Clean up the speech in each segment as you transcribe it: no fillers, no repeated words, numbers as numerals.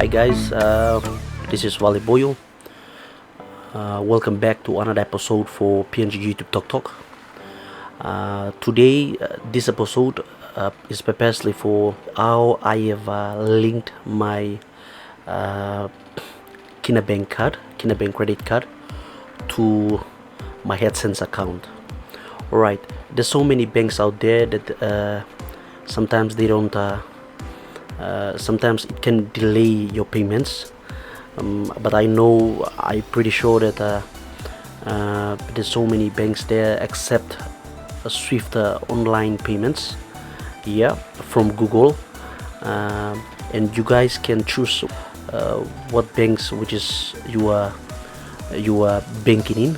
Hi guys, this is Wally Boyo. Welcome back to another episode for PNG YouTube Talk. Today, this episode is precisely for how I have linked my Kina Bank credit card to my AdSense account. Alright, there's so many banks out there that sometimes they don't sometimes it can delay your payments, but I'm pretty sure that there's so many banks there accept swift online payments from Google, and you guys can choose what banks which is you are banking in,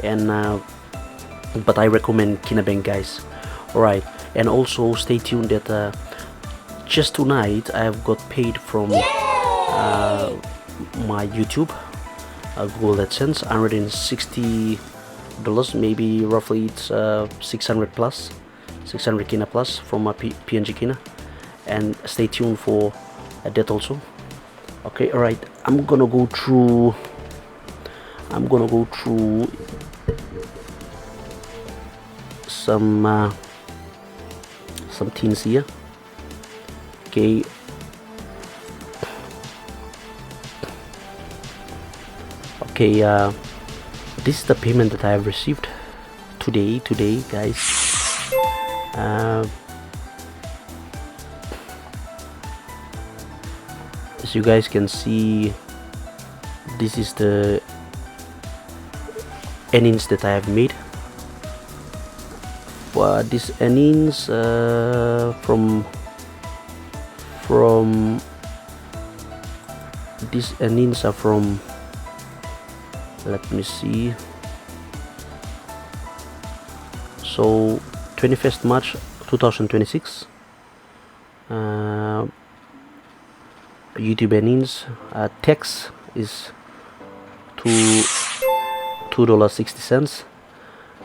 and but I recommend Kina Bank, guys. Alright, and also stay tuned that just tonight I have got paid from my YouTube Google AdSense, $160, maybe roughly it's 600 Kina plus from my PNG Kina, and stay tuned for that also. Okay, alright, I'm gonna go through some things here. Okay, this is the payment that I have received today, guys. As you guys can see, this is the earnings that I have made. These earnings from these earnings are from, let me see, so 21st March 2026 YouTube earnings. Tax is $2.60,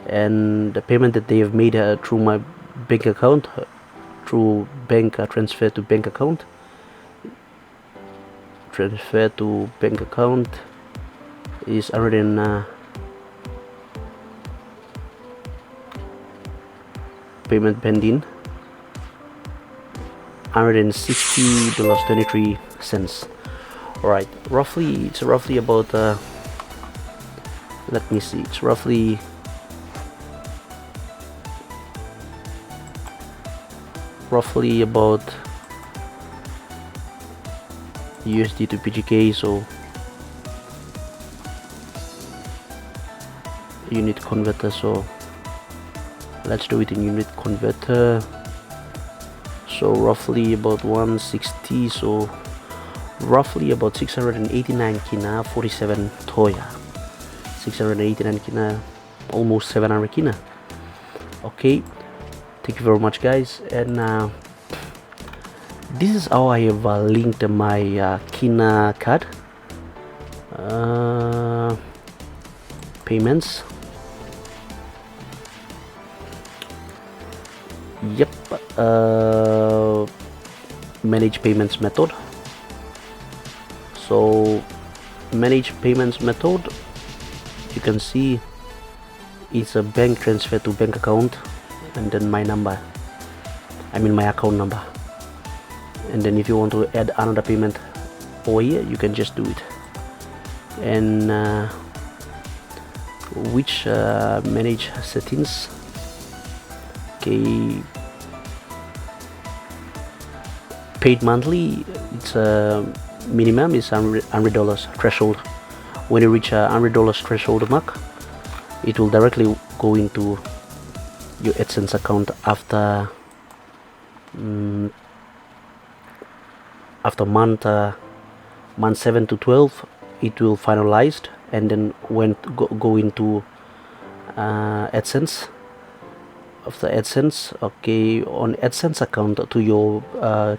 and the payment that they have made through my bank account, through bank transfer to bank account is already payment pending, $160.23. Alright, it's roughly about let me see, it's roughly about USD to PGK, so unit converter, so let's do it in unit converter. So roughly about 160, so roughly about 689 Kina, 47 Toya, 689 Kina, almost 700 Kina. Okay, thank you very much, guys. And this is how I have linked my Kina card payments. Yep, manage payments method. So manage payments method, you can see it's a bank transfer to bank account, and then my account number, and then if you want to add another payment over here, you can just do it. And which manage settings. Okay, paid monthly, it's minimum is $100 threshold. When you reach $100 threshold mark, it will directly go into your AdSense account after month 7 to 12. It will finalized, and then go into AdSense. After AdSense, okay, on AdSense account to your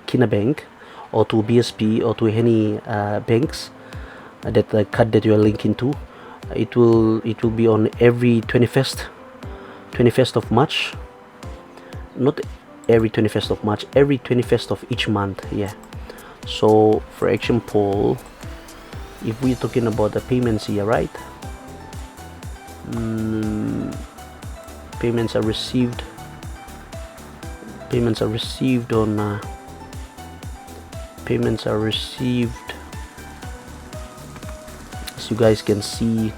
Kina Bank or to BSP or to any banks that the card that you are linking to, it will be on every 21st of March, not every 21st of March, every 21st of each month. Yeah, So for example, if we're talking about the payments here, right? Payments are received on payments are received, as you guys can see.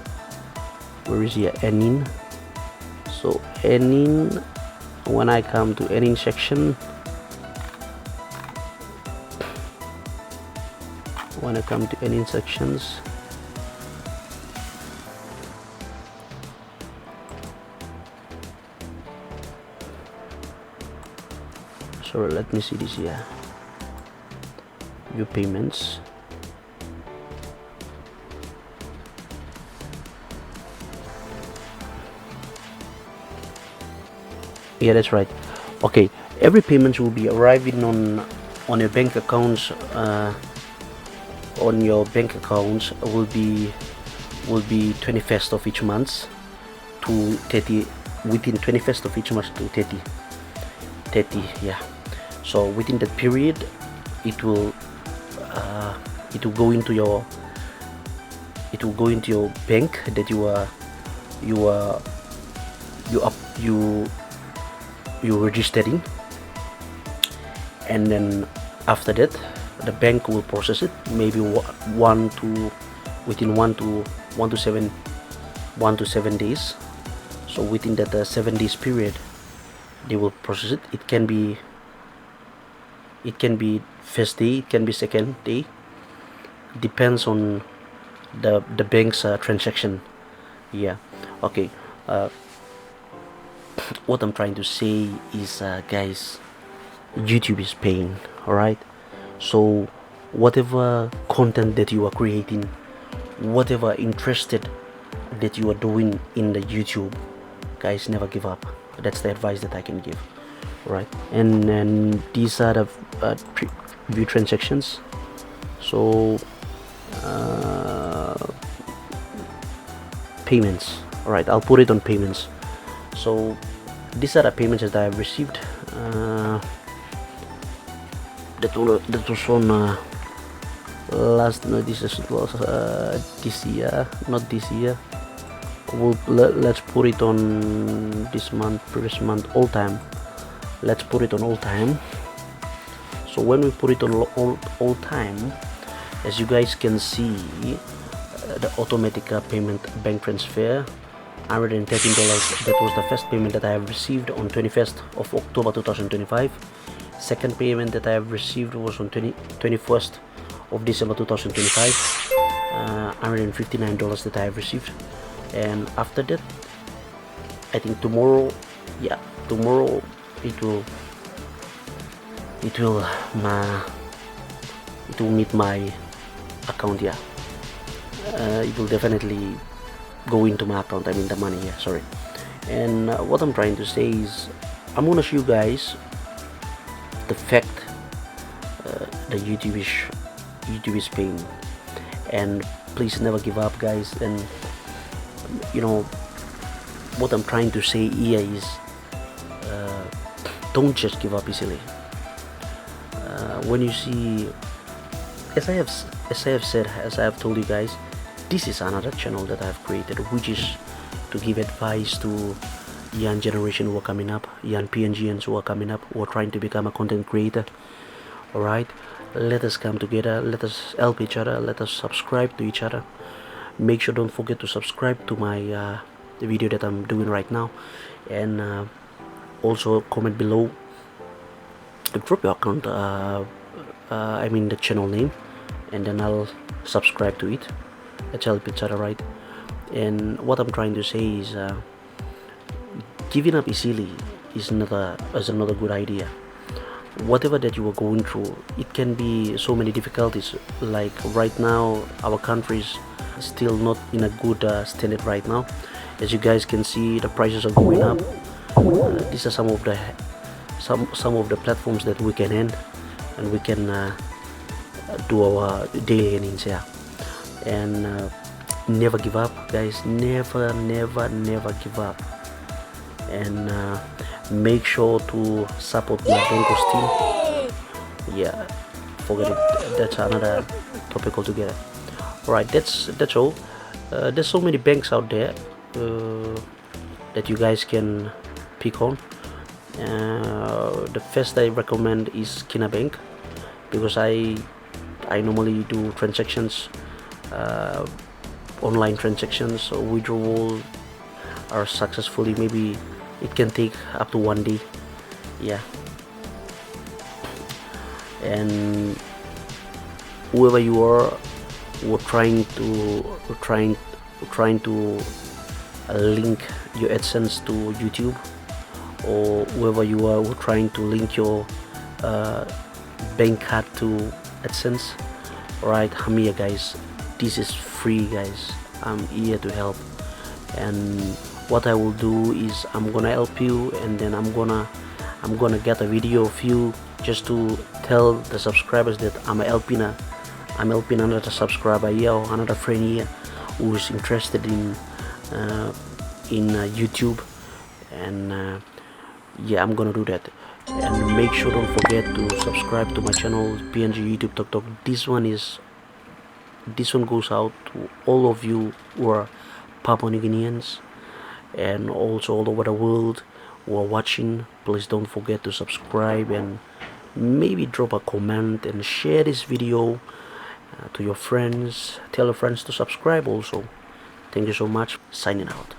Where is here? Earning. So earning, when I come to earning section, when I come to earning sections, sorry, let me see this here. View payments. Yeah, that's right. Okay, every payment will be arriving on your bank accounts. On your bank accounts will be 21st of each month to 30, within 21st of each month to 30. Yeah. So within that period, it will go into your bank that you registering, and then after that the bank will process it, maybe within 1 to 7 days. So within that 7 days period, they will process it. It can be first day, it can be second day, depends on the bank's transaction. Yeah. Okay. What I'm trying to say is, guys, YouTube is paying. All right. So whatever content that you are creating, whatever interested that you are doing in the YouTube, guys, never give up. That's the advice that I can give. Right. And these are the view transactions. So payments. All right, I'll put it on payments. So these are the payments that I have received. That was on last, no, this was this year, not this year. Let's put it on this month, previous month, all time. Let's put it on all time. So when we put it on all time, as you guys can see, the automatic payment bank transfer, $113. That was the first payment that I have received on 21st of October 2025. Second payment that I have received was on 21st of December 2025. $159 that I have received. And after that, I think tomorrow it will meet my account. Yeah, it will definitely go into my account. I mean the money. Yeah, sorry. And what I'm trying to say is, I'm gonna show you guys the fact the YouTube is paying. And please never give up, guys. And you know what I'm trying to say here is, don't just give up easily. When you see, as I have told you guys, this is another channel that I've created, which is to give advice to young generation who are coming up, young PNGians who are coming up, who are trying to become a content creator. All right, let us come together, let us help each other, let us subscribe to each other. Make sure, don't forget to subscribe to my the video that I'm doing right now, and also comment below, drop your account, I mean the channel name, and then I'll subscribe to it. Let's help each other, right? And what I'm trying to say is, giving up easily is another good idea. Whatever that you are going through, it can be so many difficulties. Like right now, our country is still not in a good standard right now. As you guys can see, the prices are going up. These are some of the platforms that we can earn, and we can do our daily earnings here. And never give up, guys. Never give up. And make sure to support my Broncos team. Yeah, forget it. That's another topic altogether. Alright, that's all. There's so many banks out there that you guys can pick on. The first I recommend is Kina Bank, because I normally do transactions, online transactions, or withdrawal are successfully. Maybe it can take up to 1 day. Yeah. And whoever you are, we're trying to link your AdSense to YouTube, or whoever you are, we're trying to link your bank card to AdSense. Right, I'm here, guys. This is free, guys. I'm here to help. And what I will do is I'm gonna help you, and then I'm gonna get a video of you just to tell the subscribers that I'm helping another subscriber here, or another friend here who is interested in YouTube. And yeah, I'm gonna do that. And make sure, don't forget to subscribe to my channel, PNG YouTube Talk Talk. This one goes out to all of you who are Papua New Guineans, and also all over the world who are watching. Please don't forget to subscribe, and maybe drop a comment and share this video to your friends. Tell your friends to subscribe also. Thank you so much. Signing out.